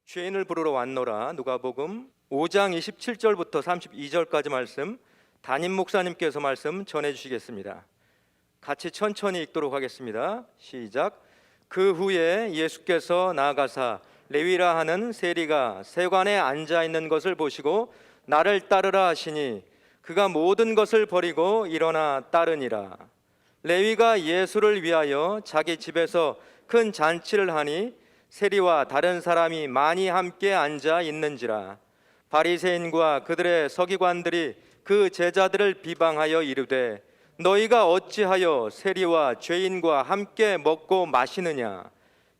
죄인을 부르러 왔노라. 누가복음 5장 27절부터 32절까지 말씀 담임 목사님께서 말씀 전해 주시겠습니다. 같이 천천히 읽도록 하겠습니다. 시작. 그 후에 예수께서 나아가사 레위라 하는 세리가 세관에 앉아 있는 것을 보시고 나를 따르라 하시니 그가 모든 것을 버리고 일어나 따르니라. 레위가 예수를 위하여 자기 집에서 큰 잔치를 하니 세리와 다른 사람이 많이 함께 앉아 있는지라. 바리새인과 그들의 서기관들이 그 제자들을 비방하여 이르되 너희가 어찌하여 세리와 죄인과 함께 먹고 마시느냐.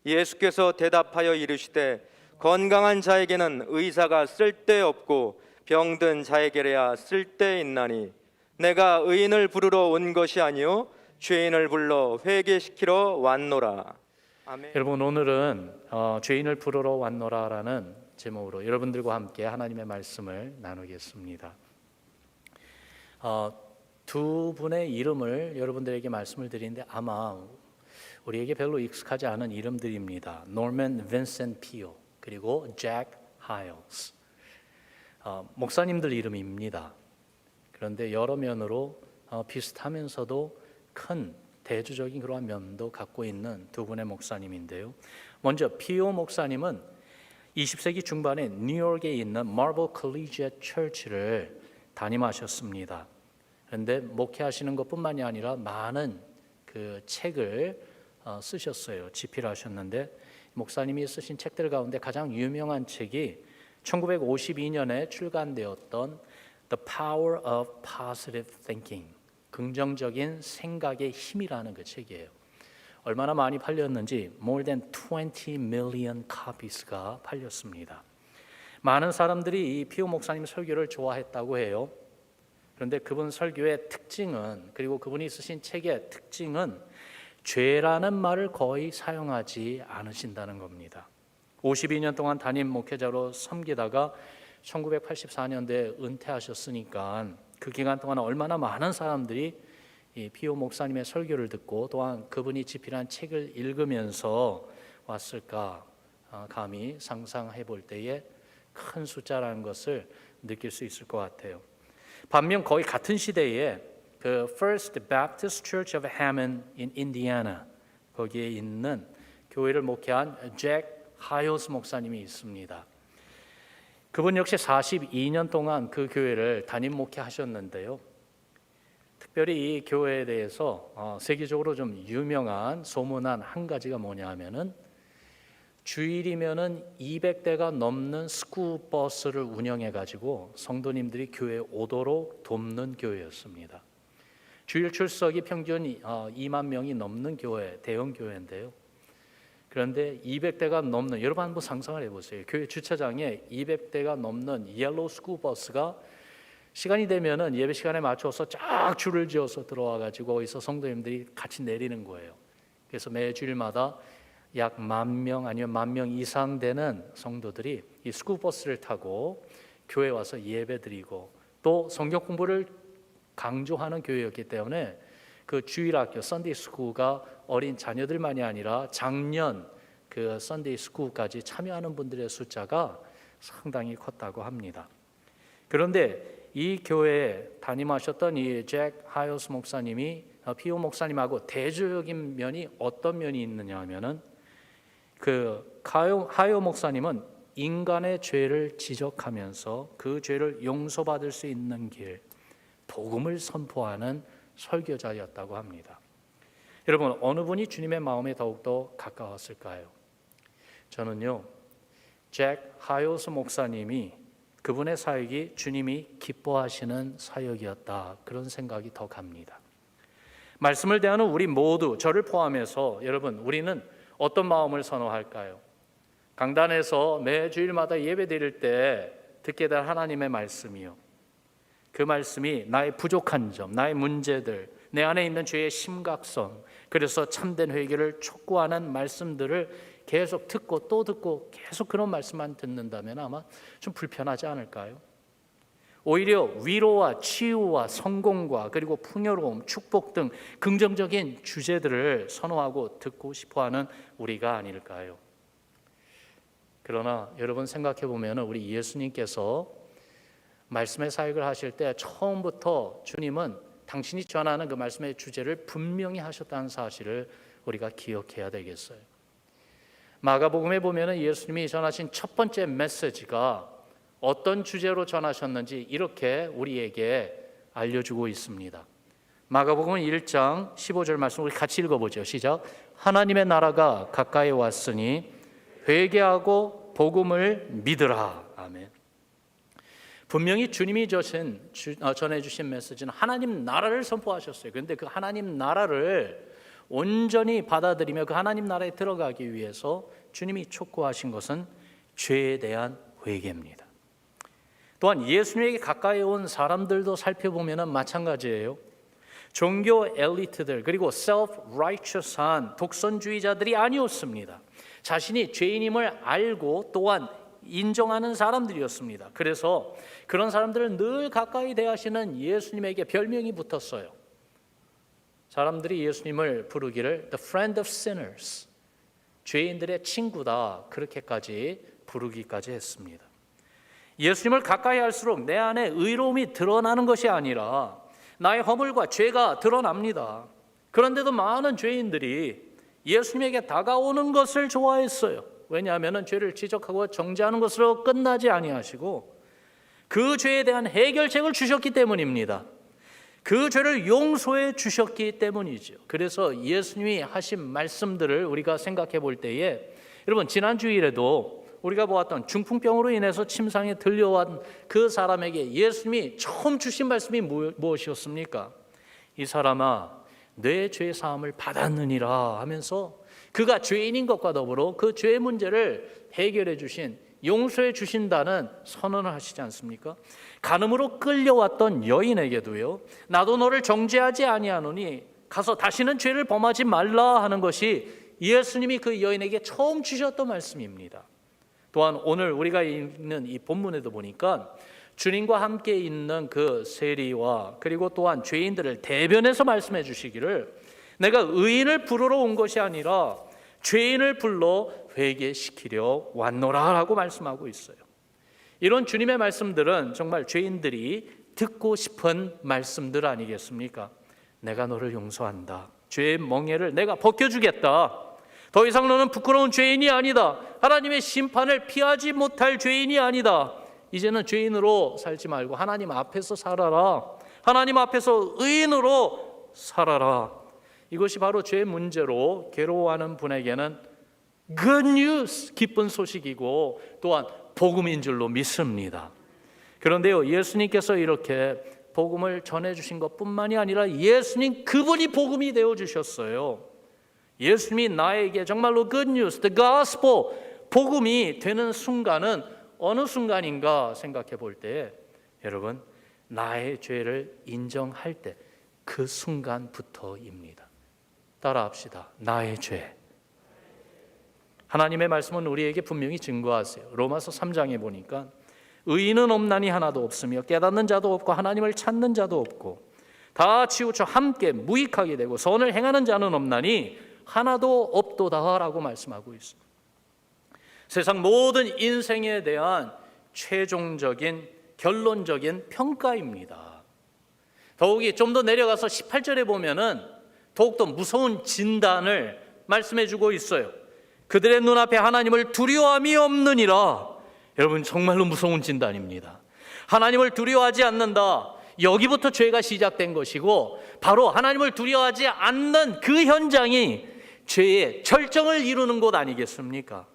예수께서 대답하여 이르시되 건강한 자에게는 의사가 쓸데없고 병든 자에게야 쓸데있나니 내가 의인을 부르러 온 것이 아니요 죄인을 불러 회개시키러 왔노라. 아멘. 여러분, 오늘은 죄인을 부르러 왔노라라는 제목으로 여러분들과 함께 하나님의 말씀을 나누겠습니다. 두 분의 이름을 여러분들에게 말씀을 드리는데 아마 우리에게 별로 익숙하지 않은 이름들입니다. 노먼 빈센트 피오 그리고 잭 하일스. 목사님들 이름입니다. 그런데 여러 면으로 비슷하면서도 큰 대조적인 그러한 면도 갖고 있는 두 분의 목사님인데요. 먼저 피오 목사님은 20세기 중반에 뉴욕에 있는 마블 컬리지엣 처치를 담임하셨습니다. 그런데 목회하시는 것뿐만이 아니라 많은 그 책을 쓰셨어요. 집필하셨는데 목사님이 쓰신 책들 가운데 가장 유명한 책이 1952년에 출간되었던 The Power of Positive Thinking, 긍정적인 생각의 힘이라는 그 책이에요. 얼마나 많이 팔렸는지 more than 20 million copies가 팔렸습니다. 많은 사람들이 이 피오 목사님 설교를 좋아했다고 해요. 그런데 그분 설교의 특징은, 그리고 그분이 쓰신 책의 특징은 죄라는 말을 거의 사용하지 않으신다는 겁니다. 52년 동안 담임 목회자로 섬기다가 1984년도에 은퇴하셨으니까 그 기간 동안 얼마나 많은 사람들이 이 피오 목사님의 설교를 듣고 또한 그분이 집필한 책을 읽으면서 왔을까 감히 상상해 볼 때에 큰 숫자라는 것을 느낄 수 있을 것 같아요. 반면 거의 같은 시대에 그 First Baptist Church of Hammond in Indiana 거기에 있는 교회를 목회한 잭 하일스 목사님이 있습니다. 그분 역시 42년 동안 그 교회를 담임 목회하셨는데요. 특별히 이 교회에 대해서 세계적으로 좀 유명한 소문난 한 가지가 뭐냐 하면은 주일이면은 200대가 넘는 스쿨버스를 운영해 가지고 성도님들이 교회에 오도록 돕는 교회였습니다. 주일 출석이 평균 2만 명이 넘는 교회, 대형 교회인데요. 그런데 200대가 넘는, 여러분 한번 상상을 해보세요. 교회 주차장에 200대가 넘는 옐로우 스쿨버스가 시간이 되면은 예배 시간에 맞춰서 쫙 줄을 지어서 들어와 가지고 거기서 성도님들이 같이 내리는 거예요. 그래서 매 주일마다 약 10,000명 아니면 10,000명 이상 되는 성도들이 이 스쿨버스를 타고 교회에 와서 예배드리고 또 성경 공부를 강조하는 교회였기 때문에 그 주일학교 썬데이 스쿨가 어린 자녀들만이 아니라 작년 그 썬데이 스쿨까지 참여하는 분들의 숫자가 상당히 컸다고 합니다. 그런데 이 교회에 담임하셨던 이 잭 하일스 목사님이 피오 목사님하고 대조적인 면이 어떤 면이 있느냐 하면은 그 하일 목사님은 인간의 죄를 지적하면서 그 죄를 용서받을 수 있는 길, 복음을 선포하는 설교자였다고 합니다. 여러분, 어느 분이 주님의 마음에 더욱더 가까웠을까요? 저는요, 잭 하일스 목사님이 그분의 사역이 주님이 기뻐하시는 사역이었다, 그런 생각이 더 갑니다. 말씀을 대하는 우리 모두, 저를 포함해서 여러분, 우리는 어떤 마음을 선호할까요? 강단에서 매 주일마다 예배 드릴 때 듣게 될 하나님의 말씀이요, 그 말씀이 나의 부족한 점, 나의 문제들, 내 안에 있는 죄의 심각성, 그래서 참된 회개를 촉구하는 말씀들을 계속 듣고 또 듣고 계속 그런 말씀만 듣는다면 아마 좀 불편하지 않을까요? 오히려 위로와 치유와 성공과 그리고 풍요로움, 축복 등 긍정적인 주제들을 선호하고 듣고 싶어하는 우리가 아닐까요? 그러나 여러분 생각해 보면 우리 예수님께서 말씀의 사역을 하실 때 처음부터 주님은 당신이 전하는 그 말씀의 주제를 분명히 하셨다는 사실을 우리가 기억해야 되겠어요. 마가복음에 보면 예수님이 전하신 첫 번째 메시지가 어떤 주제로 전하셨는지 이렇게 우리에게 알려주고 있습니다. 마가복음 1장 15절 말씀 우리 같이 읽어보죠. 시작. 하나님의 나라가 가까이 왔으니 회개하고 복음을 믿으라. 아멘. 분명히 주님이 전해주신 메시지는 하나님 나라를 선포하셨어요. 그런데 그 하나님 나라를 온전히 받아들이며 그 하나님 나라에 들어가기 위해서 주님이 촉구하신 것은 죄에 대한 회개입니다. 또한 예수님에게 가까이 온 사람들도 살펴보면 마찬가지예요. 종교 엘리트들 그리고 self-righteous한 독선주의자들이 아니었습니다. 자신이 죄인임을 알고 또한 인정하는 사람들이었습니다. 그래서 그런 사람들을 늘 가까이 대하시는 예수님에게 별명이 붙었어요. 사람들이 예수님을 부르기를 The friend of sinners, 죄인들의 친구다, 그렇게까지 부르기까지 했습니다. 예수님을 가까이 할수록 내 안에 의로움이 드러나는 것이 아니라 나의 허물과 죄가 드러납니다. 그런데도 많은 죄인들이 예수님에게 다가오는 것을 좋아했어요. 왜냐하면 죄를 지적하고 정죄하는 것으로 끝나지 아니하시고 그 죄에 대한 해결책을 주셨기 때문입니다. 그 죄를 용서해 주셨기 때문이죠. 그래서 예수님이 하신 말씀들을 우리가 생각해 볼 때에 여러분 지난 주일에도 우리가 보았던 중풍병으로 인해서 침상에 들려온 그 사람에게 예수님이 처음 주신 말씀이 무엇이었습니까? 이 사람아 내 죄 사함을 받았느니라 하면서 그가 죄인인 것과 더불어 그 죄 문제를 해결해 주신 용서해 주신다는 선언을 하시지 않습니까? 간음으로 끌려왔던 여인에게도요. 나도 너를 정죄하지 아니하노니 가서 다시는 죄를 범하지 말라 하는 것이 예수님이 그 여인에게 처음 주셨던 말씀입니다. 또한 오늘 우리가 읽는 이 본문에도 보니까 주님과 함께 있는 그 세리와 그리고 또한 죄인들을 대변해서 말씀해 주시기를 내가 의인을 부르러 온 것이 아니라 죄인을 불러 회개시키려 왔노라라고 말씀하고 있어요. 이런 주님의 말씀들은 정말 죄인들이 듣고 싶은 말씀들 아니겠습니까? 내가 너를 용서한다. 죄의 멍에를 내가 벗겨주겠다. 더 이상 너는 부끄러운 죄인이 아니다. 하나님의 심판을 피하지 못할 죄인이 아니다. 이제는 죄인으로 살지 말고 하나님 앞에서 살아라. 하나님 앞에서 의인으로 살아라. 이것이 바로 죄 문제로 괴로워하는 분에게는 good news, 기쁜 소식이고 또한 복음인 줄로 믿습니다. 그런데요, 예수님께서 이렇게 복음을 전해주신 것뿐만이 아니라 예수님 그분이 복음이 되어주셨어요. 예수님이 나에게 정말로 good news, the gospel, 복음이 되는 순간은 어느 순간인가 생각해 볼 때 여러분 나의 죄를 인정할 때 그 순간부터입니다. 따라합시다. 나의 죄. 하나님의 말씀은 우리에게 분명히 증거하세요. 로마서 3장에 보니까 의인은 없나니 하나도 없으며 깨닫는 자도 없고 하나님을 찾는 자도 없고 다 치우쳐 함께 무익하게 되고 선을 행하는 자는 없나니 하나도 없도다라고 말씀하고 있습니다. 세상 모든 인생에 대한 최종적인 결론적인 평가입니다. 더욱이 좀 더 내려가서 18절에 보면은 더욱더 무서운 진단을 말씀해 주고 있어요. 그들의 눈앞에 하나님을 두려움이 없느니라. 여러분 정말로 무서운 진단입니다. 하나님을 두려워하지 않는다. 여기부터 죄가 시작된 것이고 바로 하나님을 두려워하지 않는 그 현장이 죄의 절정을 이루는 곳 아니겠습니까?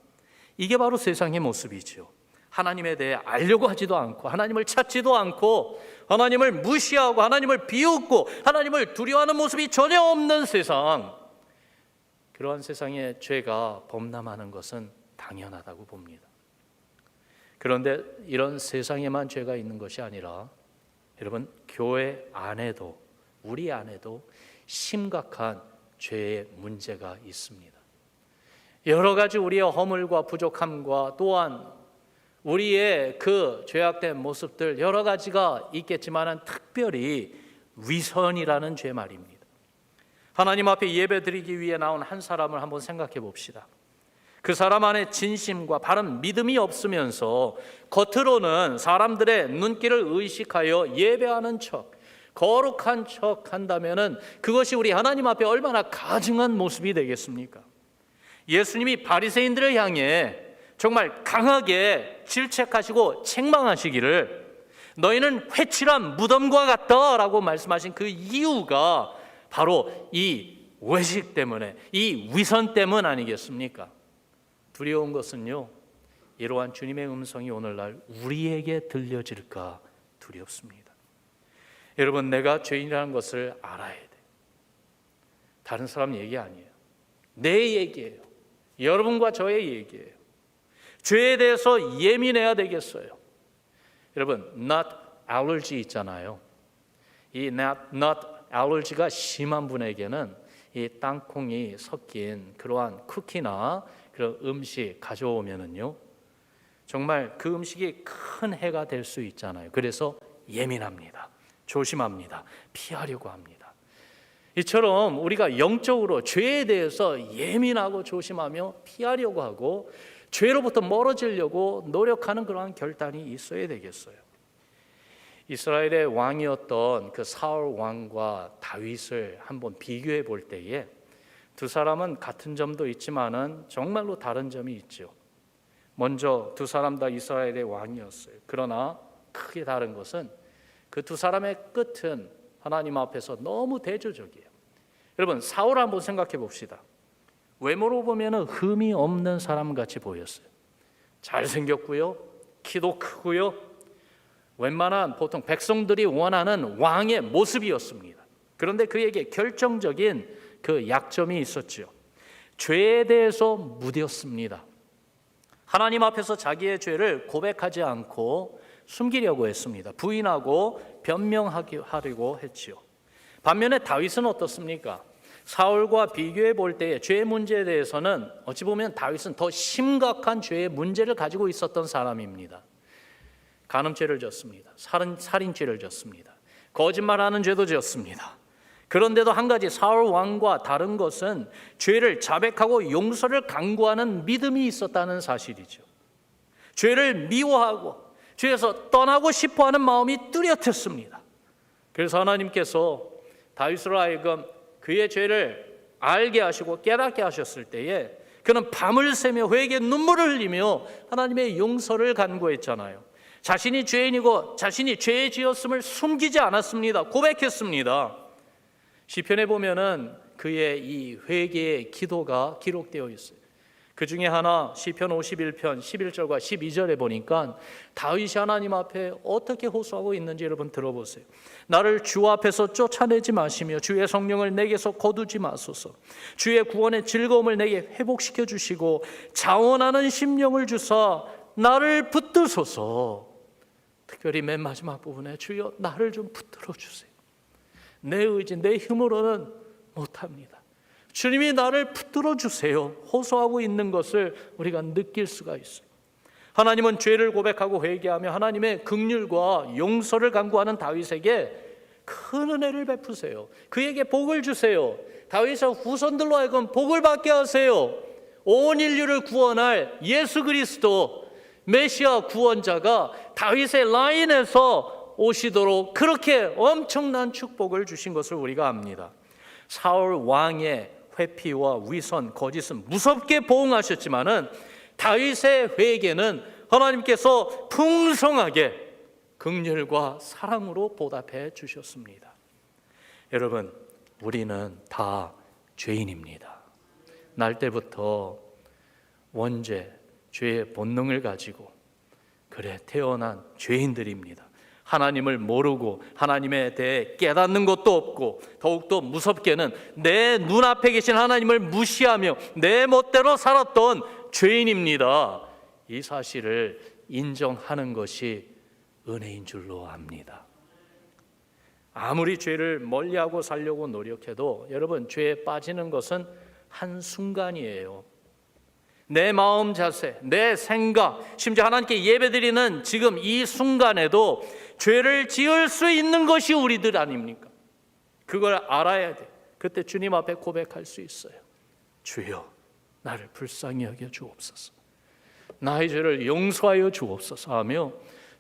이게 바로 세상의 모습이죠. 하나님에 대해 알려고 하지도 않고 하나님을 찾지도 않고 하나님을 무시하고 하나님을 비웃고 하나님을 두려워하는 모습이 전혀 없는 세상. 그러한 세상에 죄가 범람하는 것은 당연하다고 봅니다. 그런데 이런 세상에만 죄가 있는 것이 아니라 여러분 교회 안에도 우리 안에도 심각한 죄의 문제가 있습니다. 여러 가지 우리의 허물과 부족함과 또한 우리의 그 죄악된 모습들 여러 가지가 있겠지만 특별히 위선이라는 죄 말입니다. 하나님 앞에 예배드리기 위해 나온 한 사람을 한번 생각해 봅시다. 그 사람 안에 진심과 바른 믿음이 없으면서 겉으로는 사람들의 눈길을 의식하여 예배하는 척, 거룩한 척 한다면은 그것이 우리 하나님 앞에 얼마나 가증한 모습이 되겠습니까? 예수님이 바리새인들을 향해 정말 강하게 질책하시고 책망하시기를 너희는 회칠한 무덤과 같다라고 말씀하신 그 이유가 바로 이 외식 때문에, 이 위선 때문 아니겠습니까? 두려운 것은요, 이러한 주님의 음성이 오늘날 우리에게 들려질까 두렵습니다. 여러분, 내가 죄인이라는 것을 알아야 돼. 다른 사람 얘기 아니에요. 내 얘기예요. 여러분과 저의 얘기예요. 죄에 대해서 예민해야 되겠어요. 여러분, nut allergy 있잖아요. 이 nut allergy가 심한 분에게는 이 땅콩이 섞인 그러한 쿠키나 그런 음식 가져오면은요, 정말 그 음식이 큰 해가 될 수 있잖아요. 그래서 예민합니다. 조심합니다. 피하려고 합니다. 이처럼 우리가 영적으로 죄에 대해서 예민하고 조심하며 피하려고 하고 죄로부터 멀어지려고 노력하는 그러한 결단이 있어야 되겠어요. 이스라엘의 왕이었던 그 사울 왕과 다윗을 한번 비교해 볼 때에 두 사람은 같은 점도 있지만은 정말로 다른 점이 있죠. 먼저 두 사람 다 이스라엘의 왕이었어요. 그러나 크게 다른 것은 그 두 사람의 끝은 하나님 앞에서 너무 대조적이에요. 여러분, 사울 한번 생각해 봅시다. 외모로 보면은 흠이 없는 사람 같이 보였어요. 잘생겼고요, 키도 크고요, 웬만한 보통 백성들이 원하는 왕의 모습이었습니다. 그런데 그에게 결정적인 그 약점이 있었죠. 죄에 대해서 무뎠습니다. 하나님 앞에서 자기의 죄를 고백하지 않고 숨기려고 했습니다. 부인하고 변명하려고 했지요. 반면에 다윗은 어떻습니까? 사울과 비교해 볼 때의 죄 문제에 대해서는 어찌 보면 다윗은 더 심각한 죄의 문제를 가지고 있었던 사람입니다. 간음죄를 졌습니다. 살인죄를 졌습니다. 거짓말하는 죄도 졌습니다. 그런데도 한 가지 사울 왕과 다른 것은 죄를 자백하고 용서를 강구하는 믿음이 있었다는 사실이죠. 죄를 미워하고 죄에서 떠나고 싶어하는 마음이 뚜렷했습니다. 그래서 하나님께서 다윗으로 하여금 그의 죄를 알게 하시고 깨닫게 하셨을 때에 그는 밤을 새며 회개의 눈물을 흘리며 하나님의 용서를 간구했잖아요. 자신이 죄인이고 자신이 죄에 지었음을 숨기지 않았습니다. 고백했습니다. 시편에 보면은 그의 이 회개의 기도가 기록되어 있어요. 그 중에 하나 시편 51편 11절과 12절에 보니까 다윗이 하나님 앞에 어떻게 호소하고 있는지 여러분 들어보세요. 나를 주 앞에서 쫓아내지 마시며 주의 성령을 내게서 거두지 마소서. 주의 구원의 즐거움을 내게 회복시켜 주시고 자원하는 심령을 주사 나를 붙드소서. 특별히 맨 마지막 부분에 주여 나를 좀 붙들어 주세요. 내 의지, 내 힘으로는 못합니다. 주님이 나를 붙들어 주세요. 호소하고 있는 것을 우리가 느낄 수가 있어요. 하나님은 죄를 고백하고 회개하며 하나님의 긍휼과 용서를 간구하는 다윗에게 큰 은혜를 베푸세요. 그에게 복을 주세요. 다윗의 후손들로 하여금 복을 받게 하세요. 온 인류를 구원할 예수 그리스도 메시아 구원자가 다윗의 라인에서 오시도록 그렇게 엄청난 축복을 주신 것을 우리가 압니다. 사울 왕의 회피와 위선, 거짓은 무섭게 보응하셨지만은 다윗의 회개는 하나님께서 풍성하게 긍휼과 사랑으로 보답해 주셨습니다. 여러분, 우리는 다 죄인입니다. 날 때부터 원죄, 죄의 본능을 가지고 그래 태어난 죄인들입니다. 하나님을 모르고 하나님에 대해 깨닫는 것도 없고 더욱더 무섭게는 내 눈앞에 계신 하나님을 무시하며 내 멋대로 살았던 죄인입니다. 이 사실을 인정하는 것이 은혜인 줄로 압니다. 아무리 죄를 멀리하고 살려고 노력해도 여러분, 죄에 빠지는 것은 한순간이에요. 내 마음 자세, 내 생각, 심지어 하나님께 예배드리는 지금 이 순간에도 죄를 지을 수 있는 것이 우리들 아닙니까? 그걸 알아야 돼. 그때 주님 앞에 고백할 수 있어요. 주여, 나를 불쌍히 여겨 주옵소서. 나의 죄를 용서하여 주옵소서 하며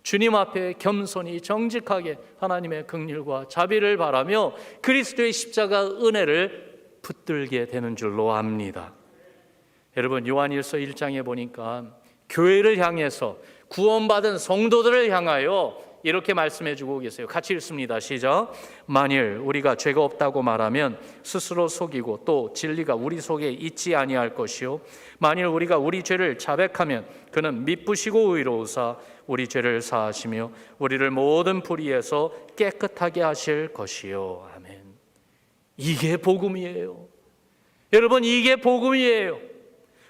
주님 앞에 겸손히 정직하게 하나님의 긍휼과 자비를 바라며 그리스도의 십자가 은혜를 붙들게 되는 줄로 압니다. 여러분, 요한일서 1장에 보니까 교회를 향해서 구원받은 성도들을 향하여 이렇게 말씀해 주고 계세요. 같이 읽습니다. 시작. 만일 우리가 죄가 없다고 말하면 스스로 속이고 또 진리가 우리 속에 있지 아니할 것이요 만일 우리가 우리 죄를 자백하면 그는 미쁘시고 의로우사 우리 죄를 사하시며 우리를 모든 불의에서 깨끗하게 하실 것이요. 아멘. 이게 복음이에요. 여러분, 이게 복음이에요.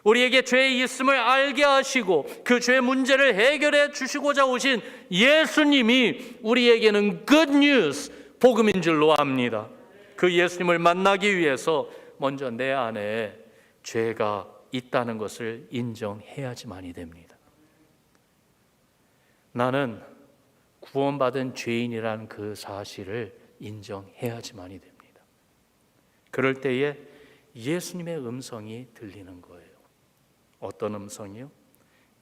우리에게 죄의 있음을 알게 하시고 그 죄의 문제를 해결해 주시고자 오신 예수님이 우리에게는 good news, 복음인 줄로 압니다. 그 예수님을 만나기 위해서 먼저 내 안에 죄가 있다는 것을 인정해야지만이 됩니다. 나는 구원받은 죄인이라는 그 사실을 인정해야지만이 됩니다. 그럴 때에 예수님의 음성이 들리는 거예요. 어떤 음성이요?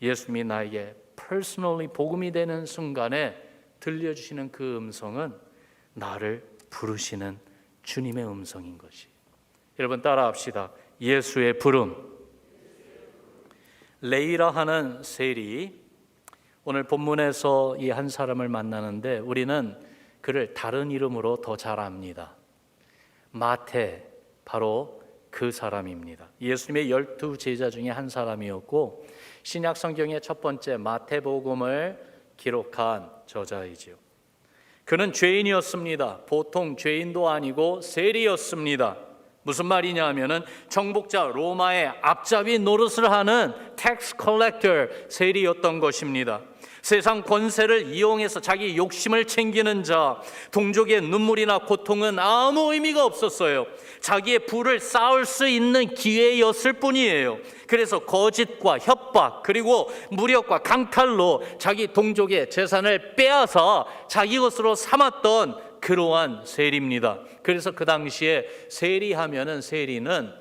예수님이 나에게 personally 복음이 되는 순간에 들려주시는 그 음성은 나를 부르시는 주님의 음성인 것이. 여러분 따라합시다. 예수의 부름. 레이라 하는 세리, 오늘 본문에서 이 한 사람을 만나는데 우리는 그를 다른 이름으로 더 잘 압니다. 마태, 바로 그 사람입니다. 예수님의 12 제자 중에 한 사람이었고 신약 성경의 첫 번째 마태복음을 기록한 저자이지요. 그는 죄인이었습니다. 보통 죄인도 아니고 세리였습니다. 무슨 말이냐 하면은 정복자 로마의 앞잡이 노릇을 하는 텍스 컬렉터 세리였던 것입니다. 세상 권세를 이용해서 자기 욕심을 챙기는 자, 동족의 눈물이나 고통은 아무 의미가 없었어요. 자기의 부를 쌓을 수 있는 기회였을 뿐이에요. 그래서 거짓과 협박 그리고 무력과 강탈로 자기 동족의 재산을 빼앗아 자기 것으로 삼았던 그러한 세리입니다. 그래서 그 당시에 세리는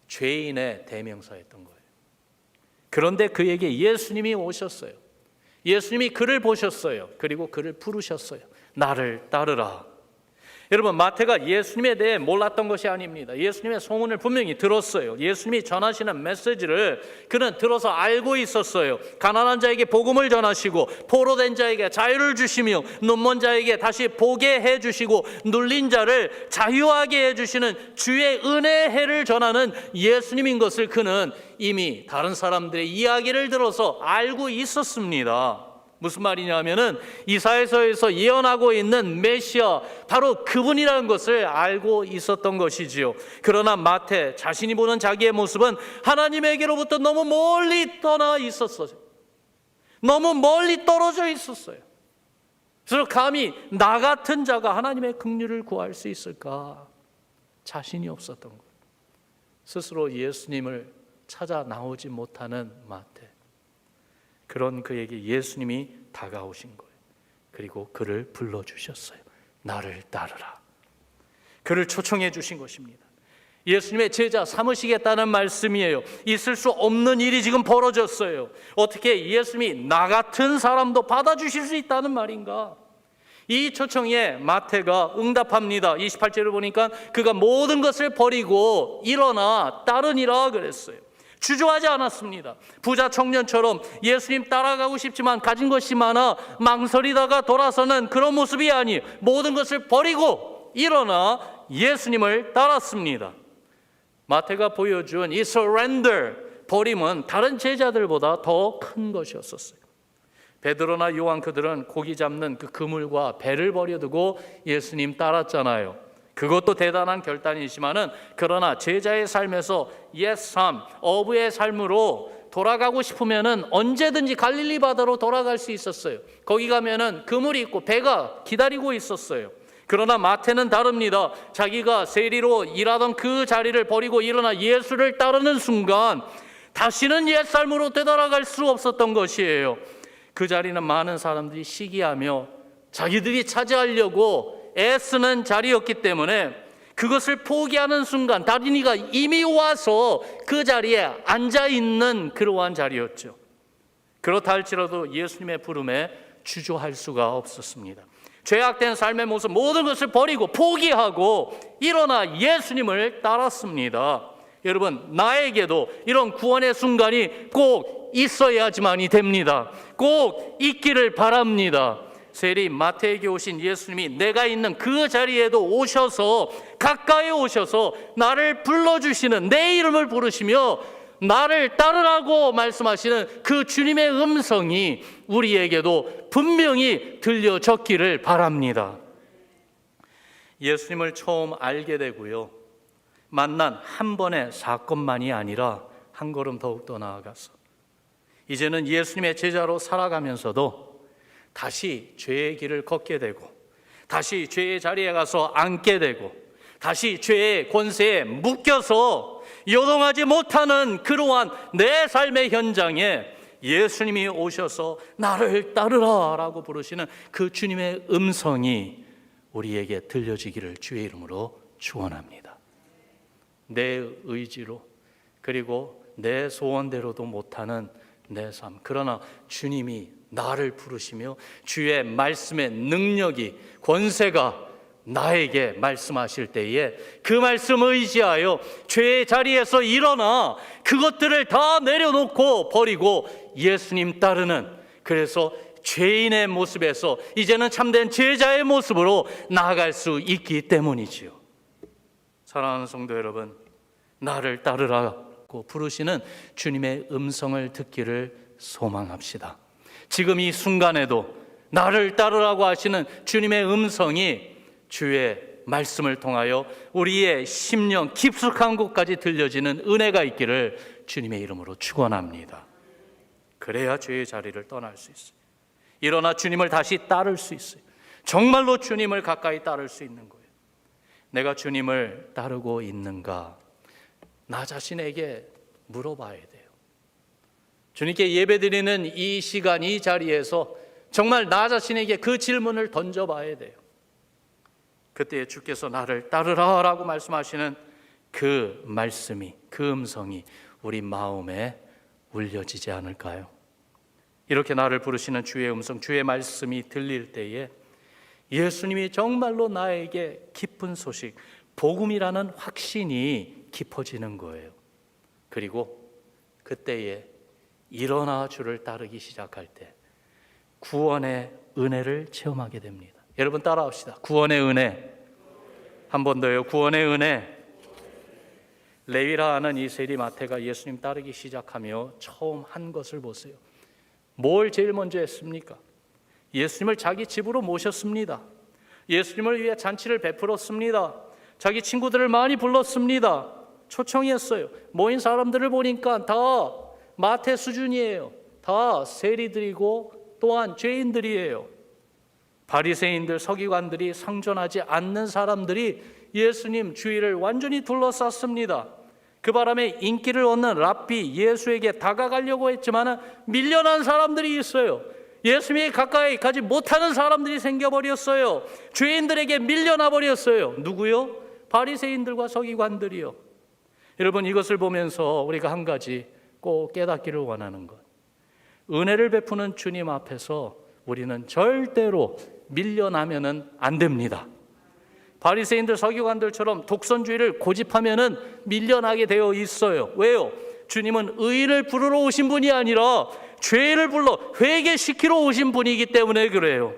죄인의 대명사였던 거예요. 그런데 그에게 예수님이 오셨어요. 예수님이 그를 보셨어요. 그리고 그를 부르셨어요. 나를 따르라. 여러분, 마태가 예수님에 대해 몰랐던 것이 아닙니다. 예수님의 소문을 분명히 들었어요. 예수님이 전하시는 메시지를 그는 들어서 알고 있었어요. 가난한 자에게 복음을 전하시고 포로된 자에게 자유를 주시며 눈먼 자에게 다시 보게 해주시고 눌린 자를 자유하게 해주시는 주의 은혜의 해를 전하는 예수님인 것을 그는 이미 다른 사람들의 이야기를 들어서 알고 있었습니다. 무슨 말이냐 하면은 이사야서에서 예언하고 있는 메시아, 바로 그분이라는 것을 알고 있었던 것이지요. 그러나 마태 자신이 보는 자기의 모습은 하나님에게로부터 너무 멀리 떠나 있었어요. 너무 멀리 떨어져 있었어요. 그래서 감히 나 같은 자가 하나님의 긍휼을 구할 수 있을까 자신이 없었던 거예요. 스스로 예수님을 찾아 나오지 못하는 마태, 그런 그에게 예수님이 다가오신 거예요. 그리고 그를 불러주셨어요. 나를 따르라. 그를 초청해 주신 것입니다. 예수님의 제자 삼으시겠다는 말씀이에요. 있을 수 없는 일이 지금 벌어졌어요. 어떻게 예수님이 나 같은 사람도 받아주실 수 있다는 말인가? 이 초청에 마태가 응답합니다. 28절을 보니까 그가 모든 것을 버리고 일어나 따르니라 그랬어요. 주저하지 않았습니다. 부자 청년처럼 예수님 따라가고 싶지만 가진 것이 많아 망설이다가 돌아서는 그런 모습이 아니에요. 모든 것을 버리고 일어나 예수님을 따랐습니다. 마태가 보여준 이 surrender, 버림은 다른 제자들보다 더 큰 것이었어요. 베드로나 요한, 그들은 고기 잡는 그 그물과 배를 버려두고 예수님 따랐잖아요. 그것도 대단한 결단이지만은 그러나 제자의 삶에서 옛 삶, 어부의 삶으로 돌아가고 싶으면은 언제든지 갈릴리 바다로 돌아갈 수 있었어요. 거기 가면은 그물이 있고 배가 기다리고 있었어요. 그러나 마태는 다릅니다. 자기가 세리로 일하던 그 자리를 버리고 일어나 예수를 따르는 순간 다시는 옛 삶으로 되돌아갈 수 없었던 것이에요. 그 자리는 많은 사람들이 시기하며 자기들이 차지하려고 애쓰는 자리였기 때문에 그것을 포기하는 순간 다린이가 이미 와서 그 자리에 앉아 있는 그러한 자리였죠. 그렇다 할지라도 예수님의 부름에 주저할 수가 없었습니다. 죄악된 삶의 모습 모든 것을 버리고 포기하고 일어나 예수님을 따랐습니다. 여러분, 나에게도 이런 구원의 순간이 꼭 있어야지만이 됩니다. 꼭 있기를 바랍니다. 세리 마태에게 오신 예수님이 내가 있는 그 자리에도 오셔서 가까이 오셔서 나를 불러주시는, 내 이름을 부르시며 나를 따르라고 말씀하시는 그 주님의 음성이 우리에게도 분명히 들려졌기를 바랍니다. 예수님을 처음 알게 되고요, 만난 한 번의 사건만이 아니라 한 걸음 더욱더 나아가서 이제는 예수님의 제자로 살아가면서도 다시 죄의 길을 걷게 되고, 다시 죄의 자리에 가서 앉게 되고, 다시 죄의 권세에 묶여서 요동하지 못하는 그러한 내 삶의 현장에 예수님이 오셔서 나를 따르라 라고 부르시는 그 주님의 음성이 우리에게 들려지기를 주의 이름으로 축원합니다. 내 의지로, 그리고 내 소원대로도 못하는 내 삶, 그러나 주님이 나를 부르시며 주의 말씀의 능력이, 권세가 나에게 말씀하실 때에 그 말씀을 의지하여 죄의 자리에서 일어나 그것들을 다 내려놓고 버리고 예수님 따르는, 그래서 죄인의 모습에서 이제는 참된 제자의 모습으로 나아갈 수 있기 때문이지요. 사랑하는 성도 여러분, 나를 따르라고 부르시는 주님의 음성을 듣기를 소망합시다. 지금 이 순간에도 나를 따르라고 하시는 주님의 음성이 주의 말씀을 통하여 우리의 심령 깊숙한 곳까지 들려지는 은혜가 있기를 주님의 이름으로 축원합니다. 그래야 죄의 자리를 떠날 수 있어요. 일어나 주님을 다시 따를 수 있어요. 정말로 주님을 가까이 따를 수 있는 거예요. 내가 주님을 따르고 있는가? 나 자신에게 물어봐야 돼요. 주님께 예배드리는 이 시간, 이 자리에서 정말 나 자신에게 그 질문을 던져봐야 돼요. 그때 주께서 나를 따르라 라고 말씀하시는 그 말씀이, 그 음성이 우리 마음에 울려지지 않을까요? 이렇게 나를 부르시는 주의 음성, 주의 말씀이 들릴 때에 예수님이 정말로 나에게 기쁜 소식, 복음이라는 확신이 깊어지는 거예요. 그리고 그때에 일어나 주를 따르기 시작할 때 구원의 은혜를 체험하게 됩니다. 여러분 따라합시다. 구원의 은혜. 한 번 더요. 구원의 은혜. 레위라 하는 이 세리 마태가 예수님 따르기 시작하며 처음 한 것을 보세요. 뭘 제일 먼저 했습니까? 예수님을 자기 집으로 모셨습니다. 예수님을 위해 잔치를 베풀었습니다. 자기 친구들을 많이 불렀습니다. 초청했어요. 모인 사람들을 보니까 다 마태 수준이에요. 다 세리들이고 또한 죄인들이에요. 바리새인들, 서기관들이 상존하지 않는 사람들이 예수님 주위를 완전히 둘러쌌습니다. 그 바람에 인기를 얻는 랍비 예수에게 다가가려고 했지만 밀려난 사람들이 있어요. 예수님이 가까이 가지 못하는 사람들이 생겨버렸어요. 죄인들에게 밀려나 버렸어요. 누구요? 바리새인들과 서기관들이요. 여러분, 이것을 보면서 우리가 한 가지 꼭 깨닫기를 원하는 것, 은혜를 베푸는 주님 앞에서 우리는 절대로 밀려나면은 안 됩니다. 바리새인들, 서기관들처럼 독선주의를 고집하면은 밀려나게 되어 있어요. 왜요? 주님은 의인을 부르러 오신 분이 아니라 죄를 불러 회개시키러 오신 분이기 때문에 그래요.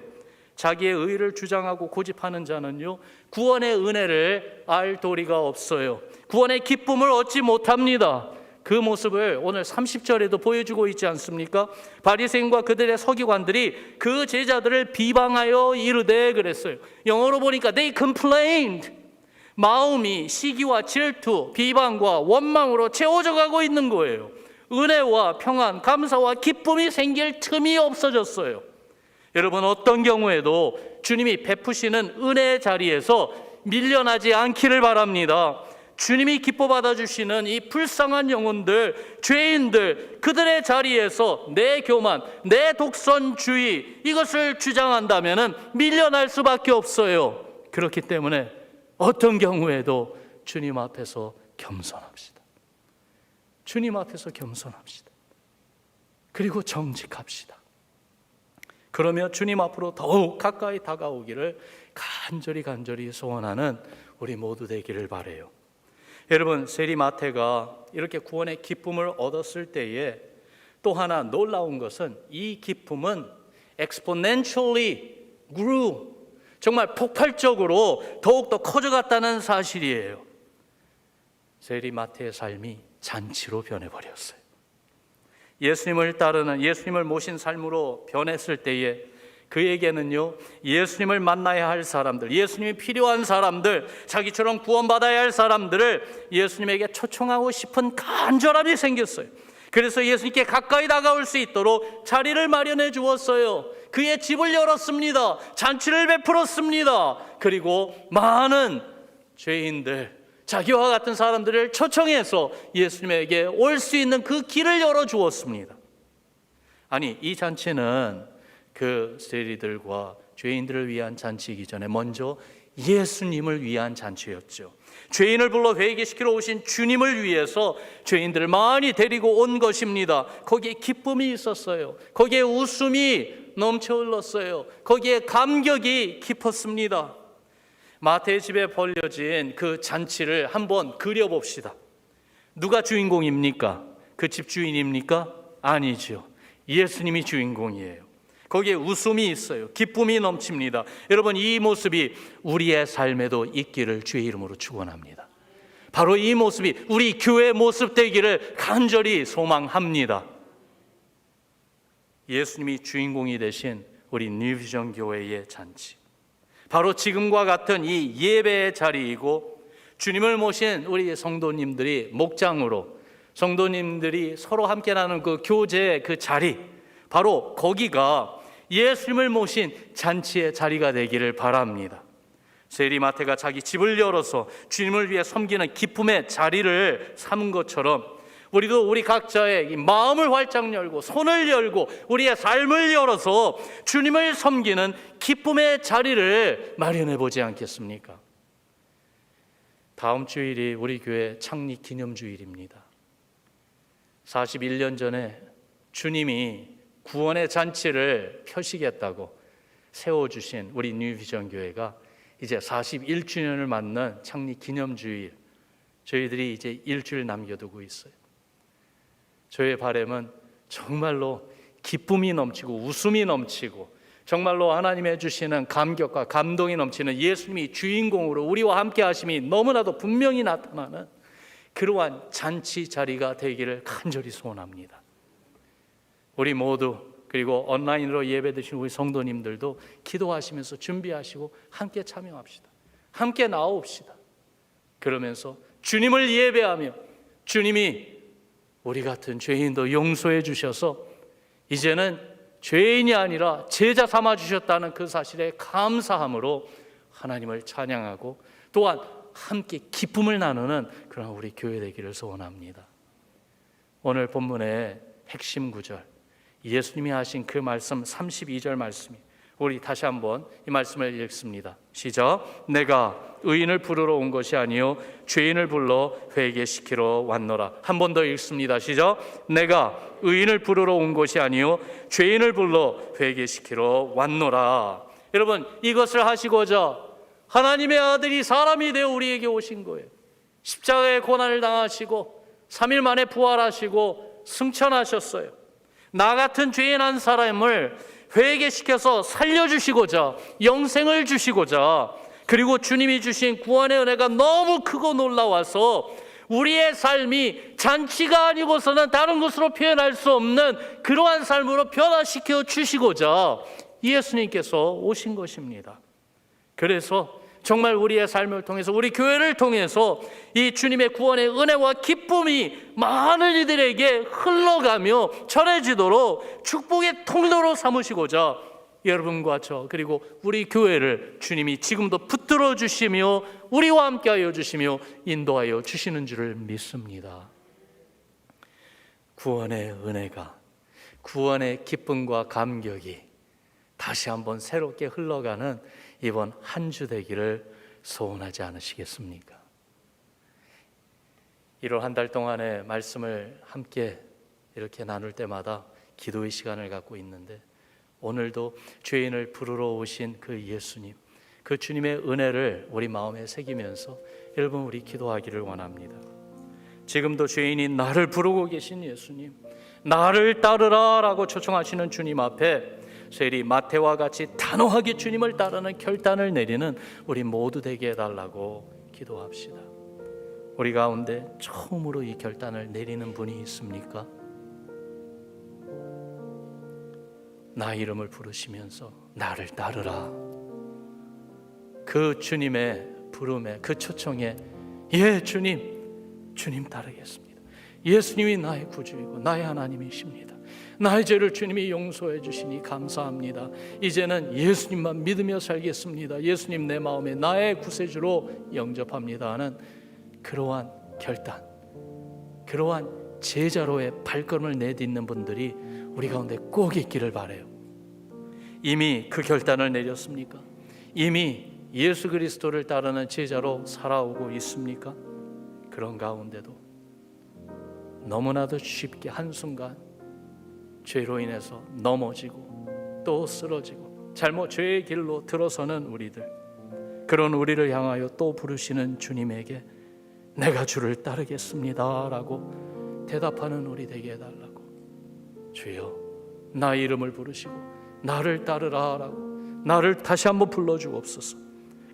자기의 의를 주장하고 고집하는 자는요, 구원의 은혜를 알 도리가 없어요. 구원의 기쁨을 얻지 못합니다. 그 모습을 오늘 30절에도 보여주고 있지 않습니까? 바리새인과 그들의 서기관들이 그 제자들을 비방하여 이르되 그랬어요. 영어로 보니까 they complained. 마음이 시기와 질투, 비방과 원망으로 채워져 가고 있는 거예요. 은혜와 평안, 감사와 기쁨이 생길 틈이 없어졌어요. 여러분, 어떤 경우에도 주님이 베푸시는 은혜의 자리에서 밀려나지 않기를 바랍니다. 주님이 기뻐 받아주시는 이 불쌍한 영혼들, 죄인들, 그들의 자리에서 내 교만, 내 독선주의, 이것을 주장한다면 밀려날 수밖에 없어요. 그렇기 때문에 어떤 경우에도 주님 앞에서 겸손합시다. 주님 앞에서 겸손합시다. 그리고 정직합시다. 그러며 주님 앞으로 더욱 가까이 다가오기를 간절히 소원하는 우리 모두 되기를 바라요. 여러분, 세리마태가 이렇게 구원의 기쁨을 얻었을 때에 또 하나 놀라운 것은 이 기쁨은 exponentially grew, 정말 폭발적으로 더욱더 커져갔다는 사실이에요. 세리마태의 삶이 잔치로 변해버렸어요. 예수님을 따르는, 예수님을 모신 삶으로 변했을 때에 그에게는요, 예수님을 만나야 할 사람들, 예수님이 필요한 사람들, 자기처럼 구원받아야 할 사람들을 예수님에게 초청하고 싶은 간절함이 생겼어요. 그래서 예수님께 가까이 다가올 수 있도록 자리를 마련해 주었어요. 그의 집을 열었습니다. 잔치를 베풀었습니다. 그리고 많은 죄인들, 자기와 같은 사람들을 초청해서 예수님에게 올 수 있는 그 길을 열어주었습니다. 아니, 이 잔치는 그 세리들과 죄인들을 위한 잔치이기 전에 먼저 예수님을 위한 잔치였죠. 죄인을 불러 회개시키러 오신 주님을 위해서 죄인들을 많이 데리고 온 것입니다. 거기에 기쁨이 있었어요. 거기에 웃음이 넘쳐 흘렀어요. 거기에 감격이 깊었습니다. 마태의 집에 벌려진 그 잔치를 한번 그려봅시다. 누가 주인공입니까? 그 집 주인입니까? 아니죠. 예수님이 주인공이에요. 거기에 웃음이 있어요. 기쁨이 넘칩니다. 여러분, 이 모습이 우리의 삶에도 있기를 주의 이름으로 축원합니다. 바로 이 모습이 우리 교회 모습 되기를 간절히 소망합니다. 예수님이 주인공이 되신 우리 뉴비전 교회의 잔치, 바로 지금과 같은 이 예배의 자리이고, 주님을 모신 우리 성도님들이 목장으로, 성도님들이 서로 함께 나누는 그 교제의 그 자리, 바로 거기가 예수님을 모신 잔치의 자리가 되기를 바랍니다. 세리마태가 자기 집을 열어서 주님을 위해 섬기는 기쁨의 자리를 삼은 것처럼, 우리도 우리 각자의 마음을 활짝 열고 손을 열고 우리의 삶을 열어서 주님을 섬기는 기쁨의 자리를 마련해 보지 않겠습니까? 다음 주일이 우리 교회 창립 기념주일입니다. 41년 전에 주님이 구원의 잔치를 펴시겠다고 세워주신 우리 뉴비전 교회가 이제 41주년을 맞는 창립 기념주일, 저희들이 이제 일주일 남겨두고 있어요. 저의 바람은 정말로 기쁨이 넘치고 웃음이 넘치고, 정말로 하나님의 주시는 감격과 감동이 넘치는 예수님이 주인공으로 우리와 함께 하심이 너무나도 분명히 나타나는 그러한 잔치 자리가 되기를 간절히 소원합니다. 우리 모두, 그리고 온라인으로 예배 드신 우리 성도님들도 기도하시면서 준비하시고 함께 참여합시다. 함께 나옵시다. 그러면서 주님을 예배하며 주님이 우리 같은 죄인도 용서해 주셔서 이제는 죄인이 아니라 제자 삼아 주셨다는 그 사실에 감사함으로 하나님을 찬양하고, 또한 함께 기쁨을 나누는 그런 우리 교회 되기를 소원합니다. 오늘 본문의 핵심 구절, 예수님이 하신 그 말씀 32절 말씀이, 우리 다시 한번 이 말씀을 읽습니다. 시작. 내가 의인을 부르러 온 것이 아니요 죄인을 불러 회개시키러 왔노라. 한 번 더 읽습니다. 시작. 내가 의인을 부르러 온 것이 아니요 죄인을 불러 회개시키러 왔노라. 여러분, 이것을 하시고자 하나님의 아들이 사람이 되어 우리에게 오신 거예요. 십자가의 고난을 당하시고 3일 만에 부활하시고 승천하셨어요. 나 같은 죄인 한 사람을 회개시켜서 살려주시고자, 영생을 주시고자, 그리고 주님이 주신 구원의 은혜가 너무 크고 놀라워서 우리의 삶이 잔치가 아니고서는 다른 것으로 표현할 수 없는 그러한 삶으로 변화시켜 주시고자 예수님께서 오신 것입니다. 그래서 정말 우리의 삶을 통해서, 우리 교회를 통해서 이 주님의 구원의 은혜와 기쁨이 많은 이들에게 흘러가며 전해지도록 축복의 통로로 삼으시고자 여러분과 저, 그리고 우리 교회를 주님이 지금도 붙들어 주시며 우리와 함께하여 주시며 인도하여 주시는 줄을 믿습니다. 구원의 은혜가, 구원의 기쁨과 감격이 다시 한번 새롭게 흘러가는 이번 한 주 되기를 소원하지 않으시겠습니까? 1월 한 달 동안의 말씀을 함께 이렇게 나눌 때마다 기도의 시간을 갖고 있는데, 오늘도 죄인을 부르러 오신 그 예수님, 그 주님의 은혜를 우리 마음에 새기면서 여러분 우리 기도하기를 원합니다. 지금도 죄인인 나를 부르고 계신 예수님, 나를 따르라 라고 초청하시는 주님 앞에 세리 마태와 같이 단호하게 주님을 따르는 결단을 내리는 우리 모두 되게 해달라고 기도합시다. 우리 가운데 처음으로 이 결단을 내리는 분이 있습니까? 나 이름을 부르시면서 나를 따르라, 그 주님의 부름에, 그 초청에 예 주님 따르겠습니다. 예수님이 나의 구주이고 나의 하나님이십니다. 나의 죄를 주님이 용서해 주시니 감사합니다. 이제는 예수님만 믿으며 살겠습니다. 예수님 내 마음에 나의 구세주로 영접합니다 하는 그러한 결단, 그러한 제자로의 발걸음을 내딛는 분들이 우리 가운데 꼭 있기를 바라요. 이미 그 결단을 내렸습니까? 이미 예수 그리스도를 따르는 제자로 살아오고 있습니까? 그런 가운데도 너무나도 쉽게 한순간 죄로 인해서 넘어지고 또 쓰러지고 죄의 길로 들어서는 우리들, 그런 우리를 향하여 또 부르시는 주님에게 내가 주를 따르겠습니다 라고 대답하는 우리 되게 해달라고. 주여, 나 이름을 부르시고 나를 따르라 라고 나를 다시 한번 불러주옵소서.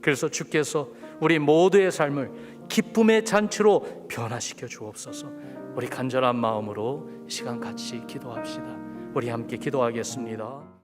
그래서 주께서 우리 모두의 삶을 기쁨의 잔치로 변화시켜 주옵소서. 우리 간절한 마음으로 이 시간 같이 기도합시다. 우리 함께 기도하겠습니다.